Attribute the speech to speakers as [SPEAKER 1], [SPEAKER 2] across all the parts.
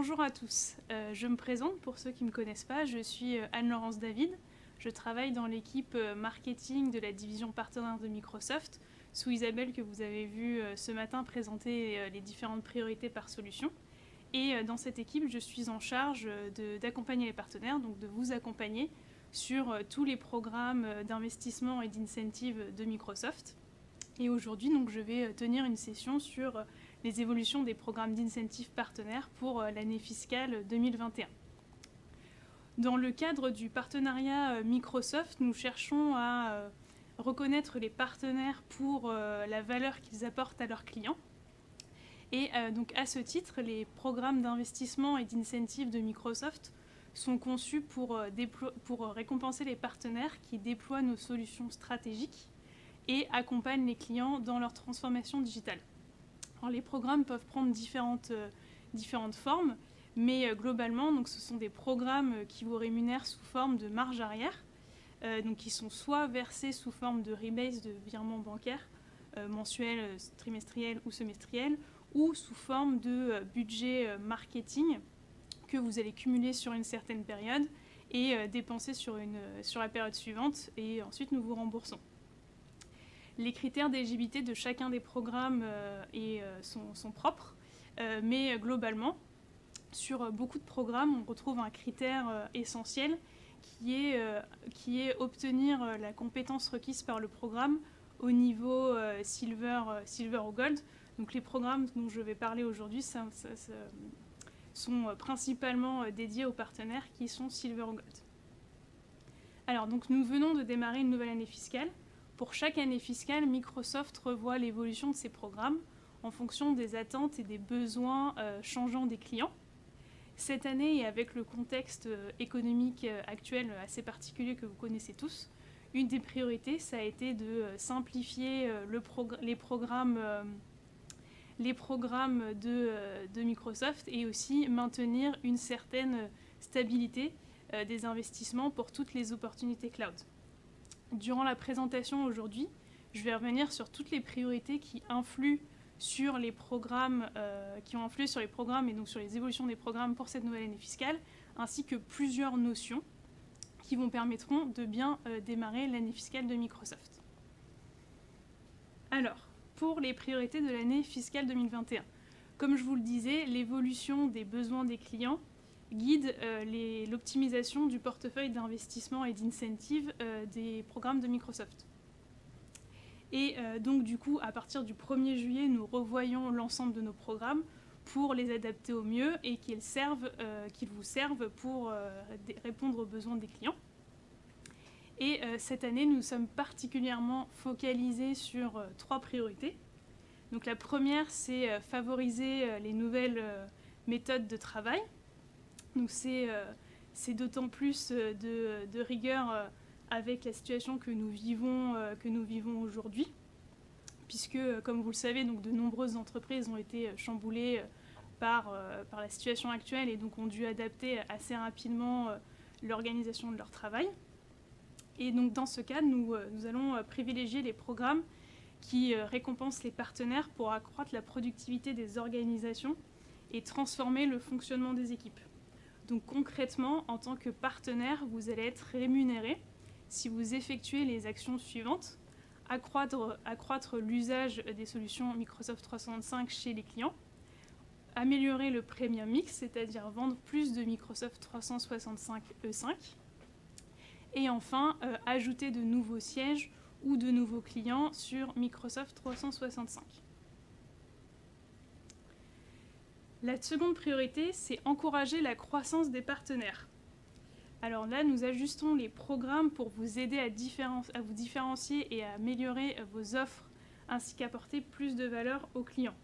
[SPEAKER 1] Bonjour à tous, je me présente pour ceux qui ne me connaissent pas, je suis Anne-Laurence David, je travaille dans l'équipe marketing de la division partenaire de Microsoft, sous Isabelle que vous avez vu ce matin présenter les différentes priorités par solution. Et dans cette équipe, je suis en charge d'accompagner les partenaires, donc de vous accompagner sur tous les programmes d'investissement et d'incentive de Microsoft. Et aujourd'hui, donc, je vais tenir une session sur les évolutions des programmes d'incentive partenaires pour l'année fiscale 2021. Dans le cadre du partenariat Microsoft, nous cherchons à reconnaître les partenaires pour la valeur qu'ils apportent à leurs clients. Et donc à ce titre, les programmes d'investissement et d'incentive de Microsoft sont conçus pour récompenser les partenaires qui déploient nos solutions stratégiques et accompagnent les clients dans leur transformation digitale. Alors, les programmes peuvent prendre différentes formes, mais globalement, donc, ce sont des programmes qui vous rémunèrent sous forme de marge arrière, donc, qui sont soit versés sous forme de rebase, de virement bancaire, mensuel, trimestriel ou semestriel, ou sous forme de budget marketing que vous allez cumuler sur une certaine période et dépenser sur la période suivante, et ensuite nous vous remboursons. Les critères d'éligibilité de chacun des programmes sont propres, mais globalement, sur beaucoup de programmes, on retrouve un critère essentiel qui est obtenir la compétence requise par le programme au niveau silver ou gold. Donc les programmes dont je vais parler aujourd'hui sont principalement dédiés aux partenaires qui sont silver ou gold. Alors donc nous venons de démarrer une nouvelle année fiscale. Pour chaque année fiscale, Microsoft revoit l'évolution de ses programmes en fonction des attentes et des besoins changeants des clients. Cette année, et avec le contexte économique actuel assez particulier que vous connaissez tous, une des priorités, ça a été de simplifier les programmes de Microsoft et aussi maintenir une certaine stabilité des investissements pour toutes les opportunités cloud. Durant la présentation aujourd'hui, je vais revenir sur toutes les priorités qui influent sur les programmes, et donc sur les évolutions des programmes pour cette nouvelle année fiscale, ainsi que plusieurs notions qui vous permettront de bien démarrer l'année fiscale de Microsoft. Alors, pour les priorités de l'année fiscale 2021, comme je vous le disais, l'évolution des besoins des clients guide l'optimisation du portefeuille d'investissement et d'incentive des programmes de Microsoft. Et donc du coup, à partir du 1er juillet, nous revoyons l'ensemble de nos programmes pour les adapter au mieux et qu'ils vous servent pour répondre aux besoins des clients. Et cette année, nous sommes particulièrement focalisés sur 3 priorités. Donc la première, c'est favoriser les nouvelles méthodes de travail. Donc c'est d'autant plus de rigueur avec la situation que nous vivons aujourd'hui, puisque, comme vous le savez, donc, de nombreuses entreprises ont été chamboulées par la situation actuelle et donc ont dû adapter assez rapidement l'organisation de leur travail. Et donc dans ce cadre, nous allons privilégier les programmes qui récompensent les partenaires pour accroître la productivité des organisations et transformer le fonctionnement des équipes. Donc concrètement, en tant que partenaire, vous allez être rémunéré si vous effectuez les actions suivantes: accroître l'usage des solutions Microsoft 365 chez les clients, améliorer le premium mix, c'est-à-dire vendre plus de Microsoft 365 E5, et enfin ajouter de nouveaux sièges ou de nouveaux clients sur Microsoft 365. La seconde priorité, c'est encourager la croissance des partenaires. Alors là, nous ajustons les programmes pour vous aider à vous différencier et à améliorer vos offres, ainsi qu'apporter plus de valeur aux clients.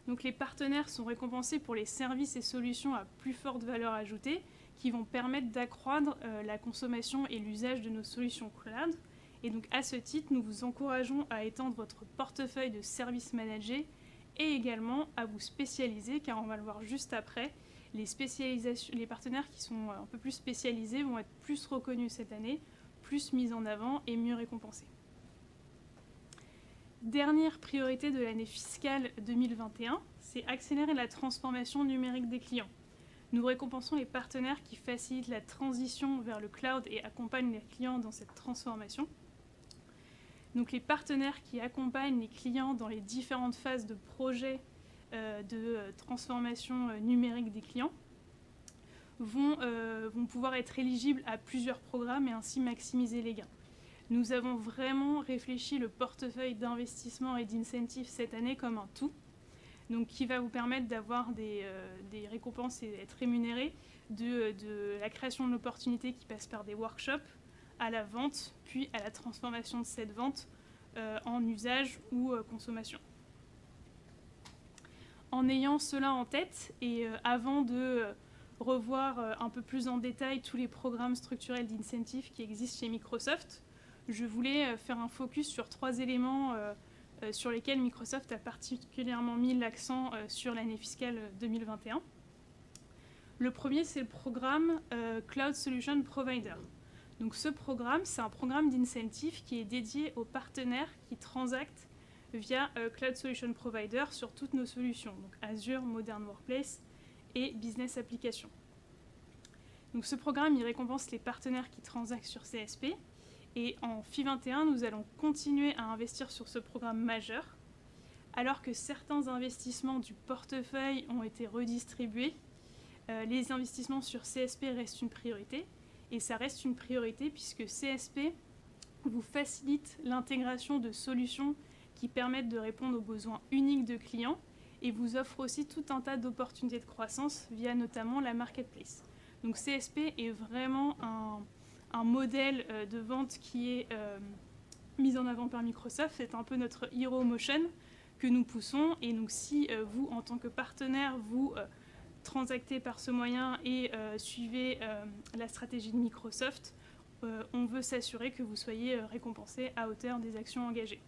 [SPEAKER 1] Donc les partenaires sont récompensés pour les services et solutions à plus forte valeur ajoutée qui vont permettre d'accroître la consommation et l'usage de nos solutions cloud. Et donc à ce titre, nous vous encourageons à étendre votre portefeuille de services managés et également à vous spécialiser, car on va le voir juste après, les partenaires qui sont un peu plus spécialisés vont être plus reconnus cette année, plus mis en avant et mieux récompensés. Dernière priorité de l'année fiscale 2021, c'est accélérer la transformation numérique des clients. Nous récompensons les partenaires qui facilitent la transition vers le cloud et accompagnent les clients dans cette transformation. Donc les partenaires qui accompagnent les clients dans les différentes phases de projet de transformation numérique des clients vont pouvoir être éligibles à plusieurs programmes et ainsi maximiser les gains. Nous avons vraiment réfléchi le portefeuille d'investissement et d'incentives cette année comme un tout, donc qui va vous permettre d'avoir des récompenses et d'être rémunéré de la création de l'opportunité qui passe par des workshops, à la vente, puis à la transformation de cette vente en usage ou consommation. En ayant cela en tête et avant de revoir un peu plus en détail tous les programmes structurels d'incentives qui existent chez Microsoft, je voulais faire un focus sur 3 éléments sur lesquels Microsoft a particulièrement mis l'accent sur l'année fiscale 2021. Le premier, c'est le programme Cloud Solution Provider. Donc ce programme, c'est un programme d'incentive qui est dédié aux partenaires qui transactent via Cloud Solution Provider sur toutes nos solutions, donc Azure, Modern Workplace et Business Applications. Donc ce programme, il récompense les partenaires qui transactent sur CSP. Et en FY21, nous allons continuer à investir sur ce programme majeur, alors que certains investissements du portefeuille ont été redistribués. Les investissements sur CSP restent une priorité, et ça reste une priorité puisque CSP vous facilite l'intégration de solutions qui permettent de répondre aux besoins uniques de clients et vous offre aussi tout un tas d'opportunités de croissance via notamment la marketplace. Donc CSP est vraiment un modèle de vente qui est mis en avant par Microsoft. C'est un peu notre hero motion que nous poussons. Et donc si vous, en tant que partenaire, vous transactez par ce moyen et suivez la stratégie de Microsoft, on veut s'assurer que vous soyez récompensé à hauteur des actions engagées.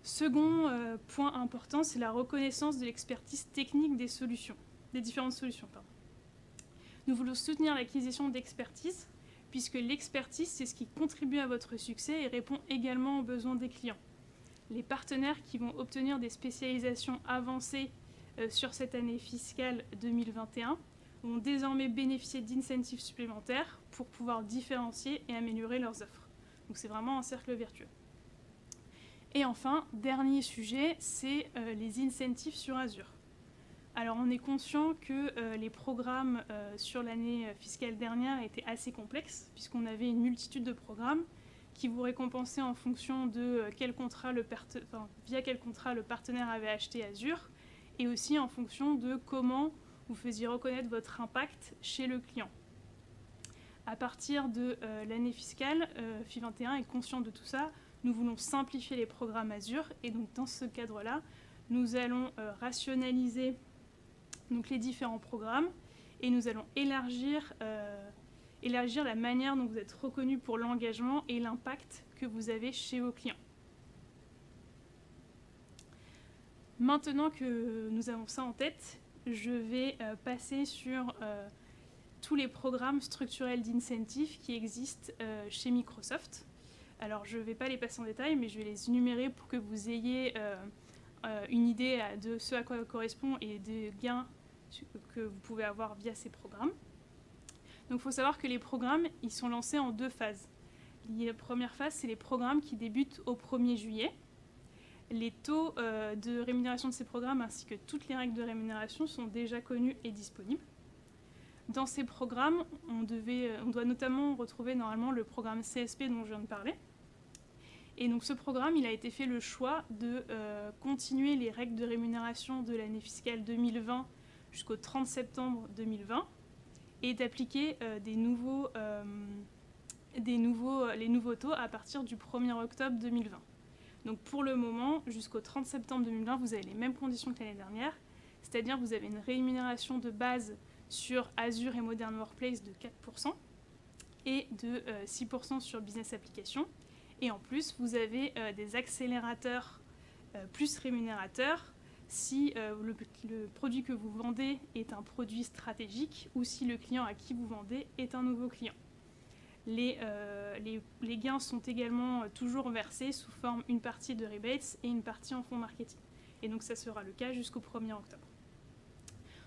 [SPEAKER 1] Second point important, c'est la reconnaissance de l'expertise technique des solutions, des différentes solutions. Nous voulons soutenir l'acquisition d'expertise, puisque l'expertise, c'est ce qui contribue à votre succès et répond également aux besoins des clients. Les partenaires qui vont obtenir des spécialisations avancées sur cette année fiscale 2021 vont désormais bénéficier d'incentives supplémentaires pour pouvoir différencier et améliorer leurs offres. Donc c'est vraiment un cercle vertueux. Et enfin, dernier sujet, c'est les incentives sur Azure. Alors on est conscient que les programmes sur l'année fiscale dernière étaient assez complexes, puisqu'on avait une multitude de programmes qui vous récompensaient en fonction de via quel contrat le partenaire avait acheté Azure, et aussi en fonction de comment vous faisiez reconnaître votre impact chez le client. À partir de l'année fiscale, FY21 est conscient de tout ça. Nous voulons simplifier les programmes Azure, et donc dans ce cadre-là, nous allons rationaliser donc, les différents programmes, et nous allons élargir la manière dont vous êtes reconnu pour l'engagement et l'impact que vous avez chez vos clients. Maintenant que nous avons ça en tête, je vais passer sur tous les programmes structurels d'incentives qui existent chez Microsoft. Alors je ne vais pas les passer en détail, mais je vais les énumérer pour que vous ayez une idée de ce à quoi correspond et des gains que vous pouvez avoir via ces programmes. Donc il faut savoir que les programmes, ils sont lancés en 2 phases. La première phase, c'est les programmes qui débutent au 1er juillet. Les taux de rémunération de ces programmes ainsi que toutes les règles de rémunération sont déjà connus et disponibles. Dans ces programmes, on doit notamment retrouver normalement le programme CSP dont je viens de parler. Et donc ce programme, il a été fait le choix de continuer les règles de rémunération de l'année fiscale 2020 jusqu'au 30 septembre 2020 et d'appliquer les nouveaux taux à partir du 1er octobre 2020. Donc pour le moment, jusqu'au 30 septembre 2020, vous avez les mêmes conditions que l'année dernière, c'est-à-dire que vous avez une rémunération de base sur Azure et Modern Workplace de 4% et de 6% sur Business Applications. Et en plus, vous avez des accélérateurs plus rémunérateurs si le produit que vous vendez est un produit stratégique ou si le client à qui vous vendez est un nouveau client. Les gains sont également toujours versés sous forme une partie de rebates et une partie en fonds marketing. Et donc ça sera le cas jusqu'au 1er octobre.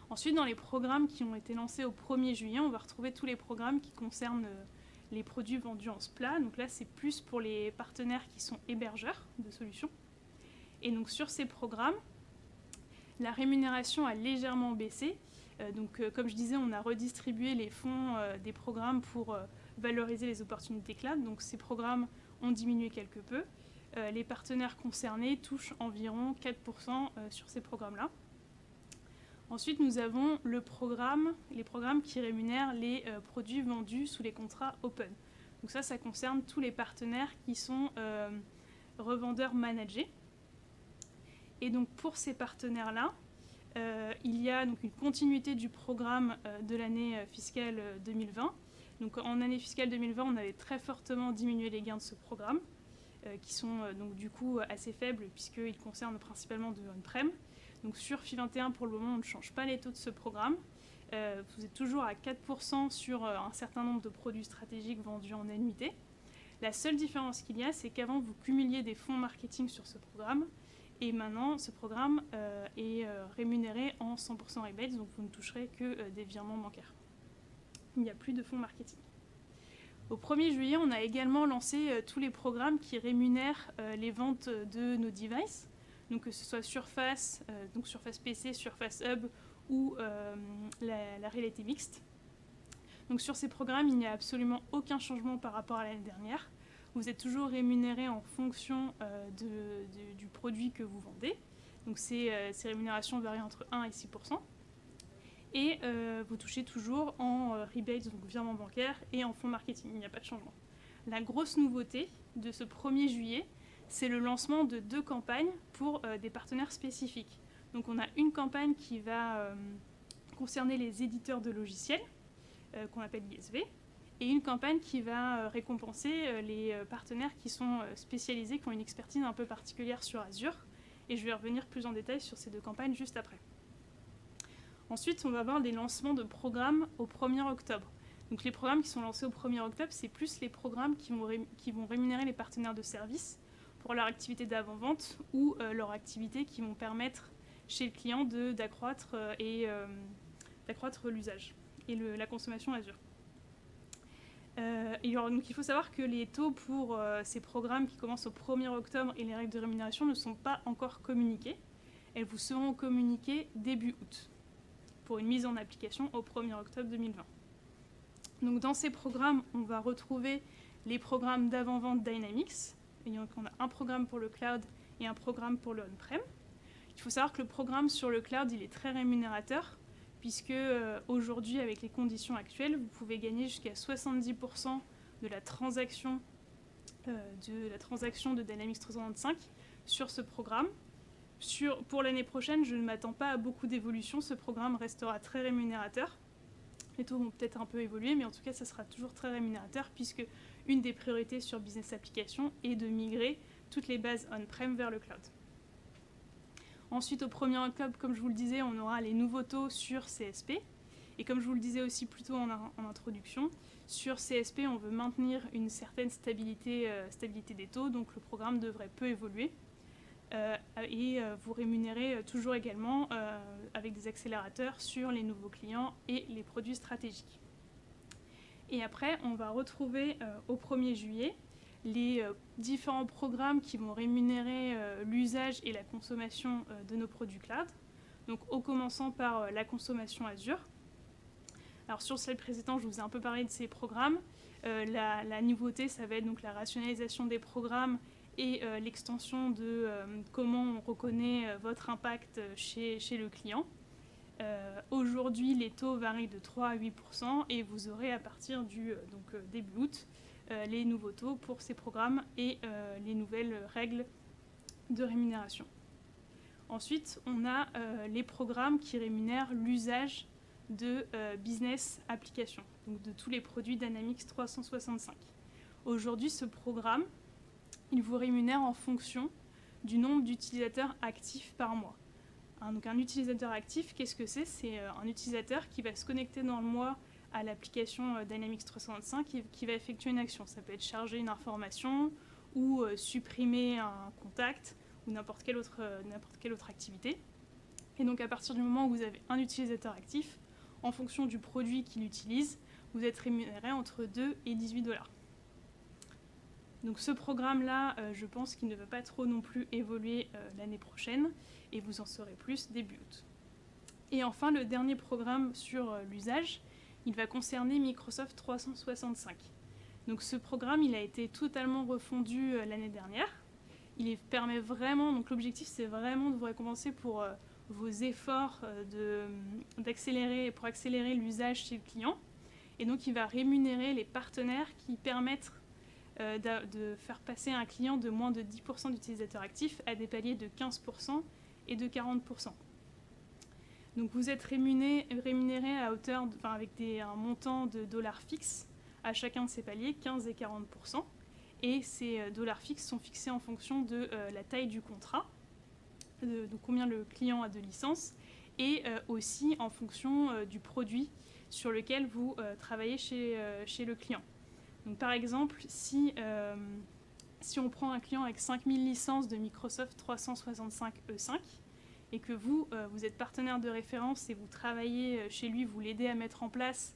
[SPEAKER 1] Ensuite, dans les programmes qui ont été lancés au 1er juillet, on va retrouver tous les programmes qui concernent les produits vendus en SPLA. Donc là, c'est plus pour les partenaires qui sont hébergeurs de solutions. Et donc sur ces programmes, la rémunération a légèrement baissé. Comme je disais, on a redistribué les fonds des programmes pour valoriser les opportunités cloud. Donc ces programmes ont diminué quelque peu. Les partenaires concernés touchent environ 4% sur ces programmes-là. Ensuite, nous avons les programmes qui rémunèrent les produits vendus sous les contrats open. Donc ça concerne tous les partenaires qui sont revendeurs managés. Et donc pour ces partenaires-là, il y a donc une continuité du programme de l'année fiscale 2020. Donc en année fiscale 2020, on avait très fortement diminué les gains de ce programme, qui sont donc du coup assez faibles puisqu'ils concernent principalement de on-prem. Donc sur FI21, pour le moment, on ne change pas les taux de ce programme. Vous êtes toujours à 4% sur un certain nombre de produits stratégiques vendus en annuité. La seule différence qu'il y a, c'est qu'avant, vous cumuliez des fonds marketing sur ce programme. Et maintenant, ce programme est rémunéré en 100% rebates, donc vous ne toucherez que des virements bancaires. Il n'y a plus de fonds marketing. Au 1er juillet, on a également lancé tous les programmes qui rémunèrent les ventes de nos devices. Donc que ce soit Surface, donc Surface PC, Surface Hub ou la réalité mixte. Donc sur ces programmes, il n'y a absolument aucun changement par rapport à l'année dernière. Vous êtes toujours rémunéré en fonction du produit que vous vendez. Donc ces rémunérations varient entre 1 et 6%. Et vous touchez toujours en rebates, donc virement bancaire, et en fonds marketing. Il n'y a pas de changement. La grosse nouveauté de ce 1er juillet, c'est le lancement de 2 campagnes pour des partenaires spécifiques. Donc on a une campagne qui va concerner les éditeurs de logiciels, qu'on appelle ISV, et une campagne qui va récompenser les partenaires qui sont spécialisés, qui ont une expertise un peu particulière sur Azure. Et je vais revenir plus en détail sur ces 2 campagnes juste après. Ensuite, on va avoir des lancements de programmes au 1er octobre. Donc les programmes qui sont lancés au 1er octobre, c'est plus les programmes qui vont rémunérer les partenaires de services pour leur activité d'avant-vente ou leur activité qui vont permettre chez le client d'accroître l'usage et la consommation Azure. Donc il faut savoir que les taux pour ces programmes qui commencent au 1er octobre et les règles de rémunération ne sont pas encore communiquées. Elles vous seront communiquées début août pour une mise en application au 1er octobre 2020. Donc dans ces programmes, on va retrouver les programmes d'avant-vente Dynamics. Et donc on a un programme pour le cloud et un programme pour le on-prem. Il faut savoir que le programme sur le cloud, il est très rémunérateur, puisque aujourd'hui, avec les conditions actuelles, vous pouvez gagner jusqu'à 70% de la transaction de Dynamics 365 sur ce programme. Pour l'année prochaine, je ne m'attends pas à beaucoup d'évolution. Ce programme restera très rémunérateur. Les taux vont peut-être un peu évoluer, mais en tout cas, ça sera toujours très rémunérateur, puisque une des priorités sur Business Application est de migrer toutes les bases on-prem vers le cloud. Ensuite, au 1er octobre, comme je vous le disais, on aura les nouveaux taux sur CSP. Et comme je vous le disais aussi plus tôt en introduction, sur CSP, on veut maintenir une certaine stabilité des taux, donc le programme devrait peu évoluer. Et vous rémunérez toujours également avec des accélérateurs sur les nouveaux clients et les produits stratégiques. Et après, on va retrouver au 1er juillet les différents programmes qui vont rémunérer l'usage et la consommation de nos produits cloud. Donc, en commençant par la consommation Azure. Alors, sur le slide précédent, je vous ai un peu parlé de ces programmes. La nouveauté, ça va être donc la rationalisation des programmes et l'extension de comment on reconnaît votre impact chez le client. Aujourd'hui, les taux varient de 3 à 8% et vous aurez à partir du début août les nouveaux taux pour ces programmes et les nouvelles règles de rémunération. Ensuite, on a les programmes qui rémunèrent l'usage de business applications, donc de tous les produits Dynamics 365. Aujourd'hui, ce programme, il vous rémunère en fonction du nombre d'utilisateurs actifs par mois. Donc un utilisateur actif, qu'est-ce que c'est ? C'est un utilisateur qui va se connecter dans le mois à l'application Dynamics 365 et qui va effectuer une action. Ça peut être charger une information ou supprimer un contact ou n'importe quelle autre activité. Et donc à partir du moment où vous avez un utilisateur actif, en fonction du produit qu'il utilise, vous êtes rémunéré entre 2 et 18 $. Donc ce programme-là, je pense qu'il ne va pas trop non plus évoluer l'année prochaine, et vous en saurez plus début août. Et enfin, le dernier programme sur l'usage, il va concerner Microsoft 365. Donc ce programme, il a été totalement refondu l'année dernière. Il permet vraiment, donc l'objectif c'est vraiment de vous récompenser pour vos efforts pour accélérer l'usage chez le client. Et donc il va rémunérer les partenaires qui permettent de faire passer un client de moins de 10% d'utilisateurs actifs à des paliers de 15% et de 40%. Donc vous êtes rémunéré à hauteur avec un montant de dollars fixes à chacun de ces paliers, 15 et 40%. Et ces dollars fixes sont fixés en fonction de la taille du contrat, de combien le client a de licences, et aussi en fonction du produit sur lequel vous travaillez chez le client. Donc par exemple, si on prend un client avec 5000 licences de Microsoft 365 E5, et que vous êtes partenaire de référence et vous travaillez chez lui, vous l'aidez à mettre en place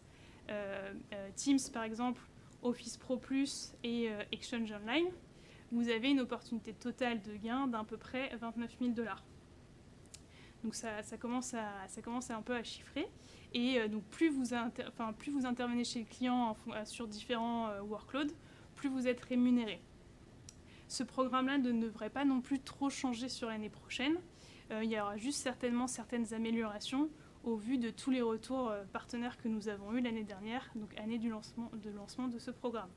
[SPEAKER 1] Teams par exemple, Office Pro Plus et Exchange Online, vous avez une opportunité totale de gain d'à peu près 29 000 $. Donc ça commence à un peu à chiffrer. Et donc plus vous intervenez chez le client sur différents workloads, plus vous êtes rémunéré. Ce programme-là ne devrait pas non plus trop changer sur l'année prochaine. Il y aura juste certainement certaines améliorations au vu de tous les retours partenaires que nous avons eus l'année dernière, donc année du lancement de ce programme.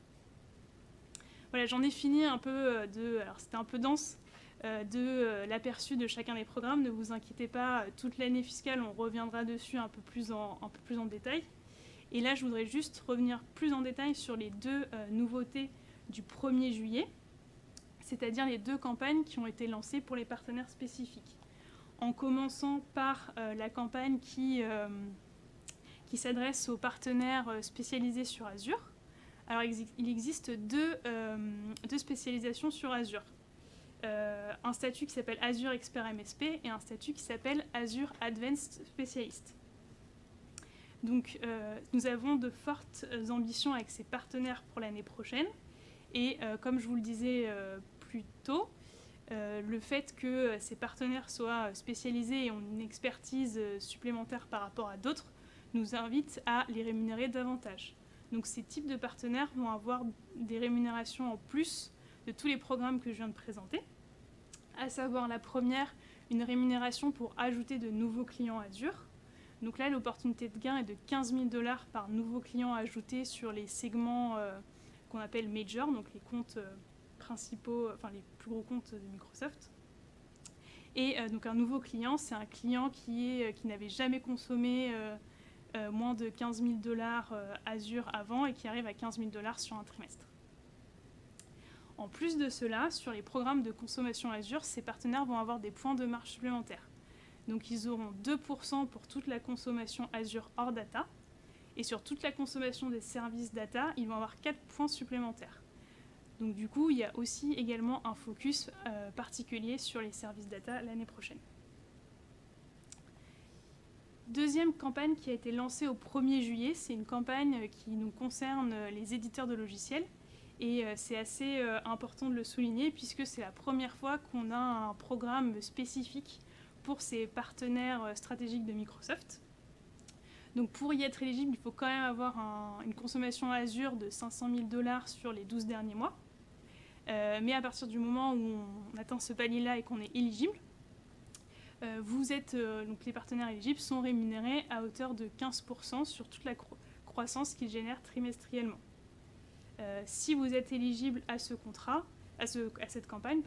[SPEAKER 1] Voilà, j'en ai fini un peu alors c'était un peu dense, l'aperçu de chacun des programmes. Ne vous inquiétez pas, toute l'année fiscale, on reviendra dessus un peu plus en détail. Et là, je voudrais juste revenir plus en détail sur les deux nouveautés du 1er juillet, c'est-à-dire les deux campagnes qui ont été lancées pour les partenaires spécifiques. En commençant par la campagne qui s'adresse aux partenaires spécialisés sur Azure. Alors, il existe deux spécialisations sur Azure. Un statut qui s'appelle Azure Expert MSP et un statut qui s'appelle Azure Advanced Specialist. Donc, nous avons de fortes ambitions avec ces partenaires pour l'année prochaine. Et comme je vous le disais plus tôt, le fait que ces partenaires soient spécialisés et ont une expertise supplémentaire par rapport à d'autres nous invite à les rémunérer davantage. Donc ces types de partenaires vont avoir des rémunérations en plus de tous les programmes que je viens de présenter, à savoir la première, une rémunération pour ajouter de nouveaux clients Azure. Donc là, l'opportunité de gain est de 15 000 $ par nouveau client ajouté sur les segments qu'on appelle major, donc les comptes principaux, enfin les plus gros comptes de Microsoft. Et donc un nouveau client, c'est un client qui n'avait jamais consommé moins de 15 000 $ Azure avant et qui arrive à 15 000 $ sur un trimestre. En plus de cela, sur les programmes de consommation Azure, ces partenaires vont avoir des points de marge supplémentaires. Donc ils auront 2% pour toute la consommation Azure hors data, et sur toute la consommation des services data, ils vont avoir 4 points supplémentaires. Donc du coup, il y a aussi également un focus particulier sur les services data l'année prochaine. Deuxième campagne qui a été lancée au 1er juillet, c'est une campagne qui nous concerne les éditeurs de logiciels. Et c'est assez important de le souligner puisque c'est la première fois qu'on a un programme spécifique pour ces partenaires stratégiques de Microsoft. Donc pour y être éligible, il faut quand même avoir une consommation Azure de 500 000 $ sur les 12 derniers mois. Mais à partir du moment où on atteint ce palier-là et qu'on est éligible, donc les partenaires éligibles sont rémunérés à hauteur de 15% sur toute la croissance qu'ils génèrent trimestriellement. Si vous êtes éligible à ce contrat, à cette campagne,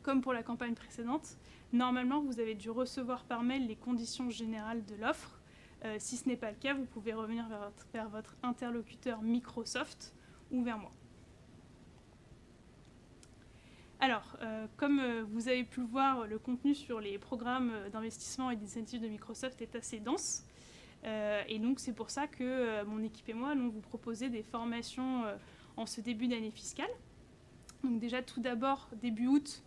[SPEAKER 1] comme pour la campagne précédente, normalement vous avez dû recevoir par mail les conditions générales de l'offre. Si ce n'est pas le cas, vous pouvez revenir vers votre interlocuteur Microsoft ou vers moi. Alors, comme vous avez pu le voir, le contenu sur les programmes d'investissement et d'initiatives de Microsoft est assez dense. Et donc c'est pour ça que mon équipe et moi allons vous proposer des formations en ce début d'année fiscale. Donc déjà tout d'abord, début août,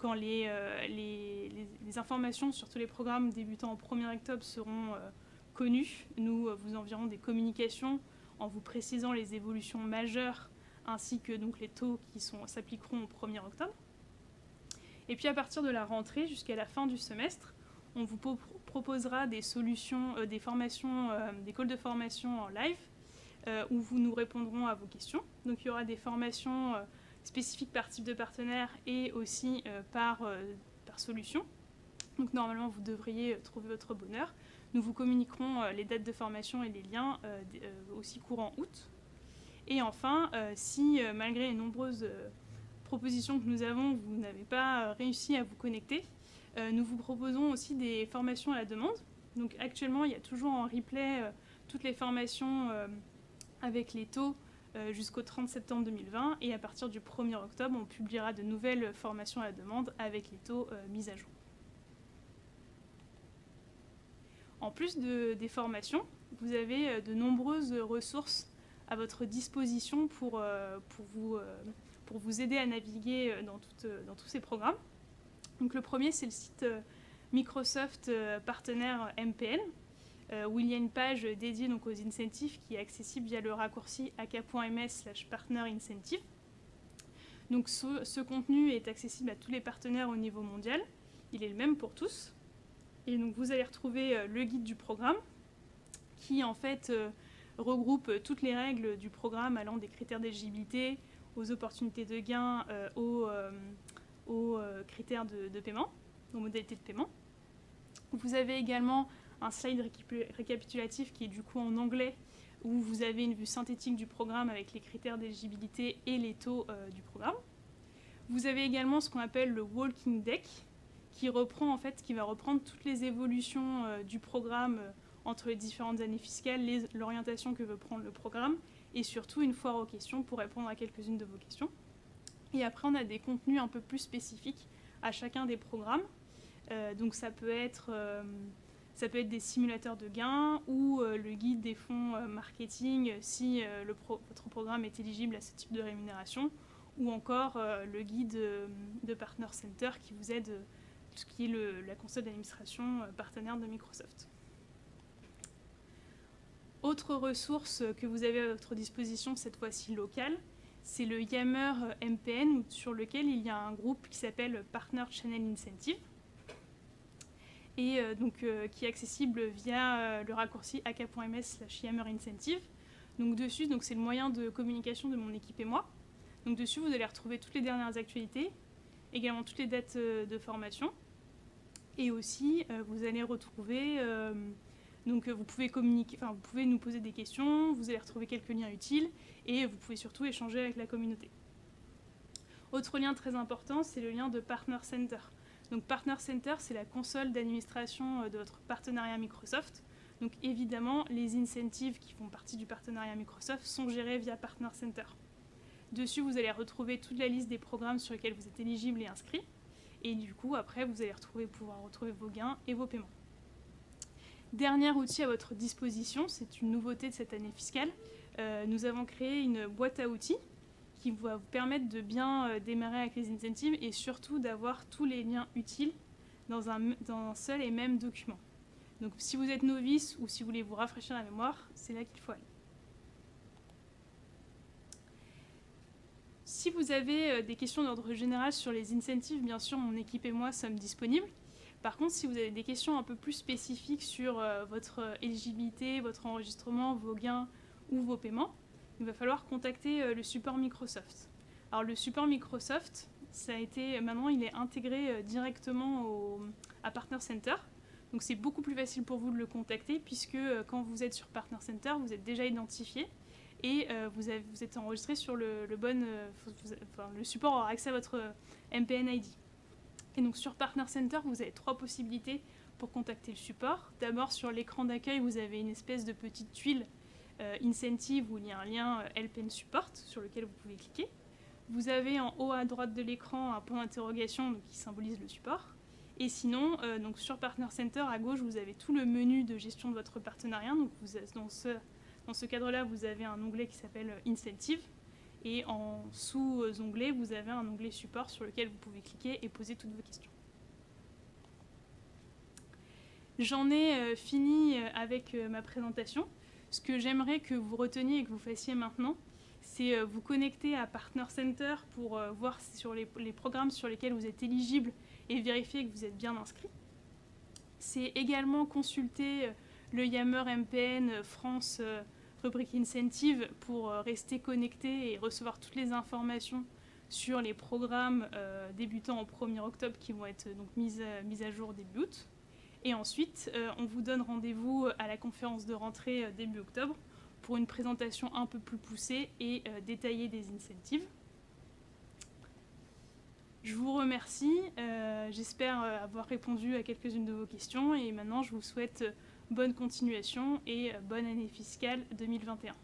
[SPEAKER 1] quand les informations sur tous les programmes débutant au 1er octobre seront connues, nous vous enverrons des communications en vous précisant les évolutions majeures ainsi que donc les taux qui s'appliqueront au 1er octobre. Et puis à partir de la rentrée jusqu'à la fin du semestre, on vous proposera des solutions, des formations, des calls de formation en live où nous répondrons à vos questions. Donc il y aura des formations spécifiques par type de partenaire et aussi par solution. Donc normalement vous devriez trouver votre bonheur. Nous vous communiquerons les dates de formation et les liens aussi courant août. Et enfin, si malgré les nombreuses propositions que nous avons, vous n'avez pas réussi à vous connecter, nous vous proposons aussi des formations à la demande. Donc actuellement, il y a toujours en replay toutes les formations avec les taux jusqu'au 30 septembre 2020. Et à partir du 1er octobre, on publiera de nouvelles formations à la demande avec les taux mis à jour. En plus des formations, vous avez de nombreuses ressources à votre disposition pour vous aider à naviguer dans tous ces programmes. Donc le premier, c'est le site Microsoft partenaire MPN, où il y a une page dédiée donc, aux incentives qui est accessible via le raccourci aka.ms/partnerincentive. Donc ce contenu est accessible à tous les partenaires au niveau mondial. Il est le même pour tous. Et donc vous allez retrouver le guide du programme qui en fait regroupe toutes les règles du programme allant des critères d'éligibilité aux opportunités de gain, aux critères de paiement, aux modalités de paiement. Vous avez également un slide récapitulatif qui est du coup en anglais où vous avez une vue synthétique du programme avec les critères d'éligibilité et les taux du programme. Vous avez également ce qu'on appelle le Walking Deck qui va reprendre toutes les évolutions du programme entre les différentes années fiscales, l'orientation que veut prendre le programme et surtout une foire aux questions pour répondre à quelques-unes de vos questions. Et après, on a des contenus un peu plus spécifiques à chacun des programmes. Donc ça peut être des simulateurs de gains ou le guide des fonds marketing si votre programme est éligible à ce type de rémunération ou encore le guide de Partner Center qui vous aide tout ce qui est la console d'administration partenaire de Microsoft. Autre ressource que vous avez à votre disposition, cette fois-ci locale, c'est le Yammer MPN sur lequel il y a un groupe qui s'appelle Partner Channel Incentive et qui est accessible via le raccourci aka.ms/yammerincentive. Donc dessus, c'est le moyen de communication de mon équipe et moi. Donc dessus, vous allez retrouver toutes les dernières actualités, également toutes les dates de formation. Et aussi, vous allez retrouver, vous pouvez communiquer, vous pouvez nous poser des questions, vous allez retrouver quelques liens utiles et vous pouvez surtout échanger avec la communauté. Autre lien très important, c'est le lien de Partner Center. Donc Partner Center, c'est la console d'administration de votre partenariat Microsoft. Donc évidemment, les incentives qui font partie du partenariat Microsoft sont gérés via Partner Center. Dessus, vous allez retrouver toute la liste des programmes sur lesquels vous êtes éligible et inscrit. Et du coup, après, vous allez pouvoir retrouver vos gains et vos paiements. Dernier outil à votre disposition, c'est une nouveauté de cette année fiscale. Nous avons créé une boîte à outils qui va vous permettre de bien démarrer avec les incentives et surtout d'avoir tous les liens utiles dans un seul et même document. Donc si vous êtes novice ou si vous voulez vous rafraîchir la mémoire, c'est là qu'il faut aller. Si vous avez des questions d'ordre général sur les incentives, bien sûr, mon équipe et moi sommes disponibles. Par contre, si vous avez des questions un peu plus spécifiques sur votre éligibilité, votre enregistrement, vos gains ou vos paiements, il va falloir contacter le support Microsoft. Alors le support Microsoft, maintenant il est intégré directement à Partner Center. Donc c'est beaucoup plus facile pour vous de le contacter puisque quand vous êtes sur Partner Center, vous êtes déjà identifié et vous êtes enregistré sur le support aura accès à votre MPN ID. Et donc sur Partner Center, vous avez 3 possibilités pour contacter le support. D'abord sur l'écran d'accueil, vous avez une espèce de petite tuile incentive où il y a un lien Help and Support sur lequel vous pouvez cliquer. Vous avez en haut à droite de l'écran un point d'interrogation qui symbolise le support. Et sinon, sur Partner Center, à gauche, vous avez tout le menu de gestion de votre partenariat. Donc dans ce cadre-là, vous avez un onglet qui s'appelle Incentive. Et en sous-onglet, vous avez un onglet support sur lequel vous pouvez cliquer et poser toutes vos questions. J'en ai fini avec ma présentation. Ce que j'aimerais que vous reteniez et que vous fassiez maintenant, c'est vous connecter à Partner Center pour voir sur les programmes sur lesquels vous êtes éligible et vérifier que vous êtes bien inscrit. C'est également consulter le Yammer MPN France rubrique Incentive pour rester connecté et recevoir toutes les informations sur les programmes débutant au 1er octobre qui vont être donc mis à jour début août. Et ensuite, on vous donne rendez-vous à la conférence de rentrée début octobre pour une présentation un peu plus poussée et détaillée des incentives. Je vous remercie, j'espère avoir répondu à quelques-unes de vos questions et maintenant je vous souhaite bonne continuation et bonne année fiscale 2021.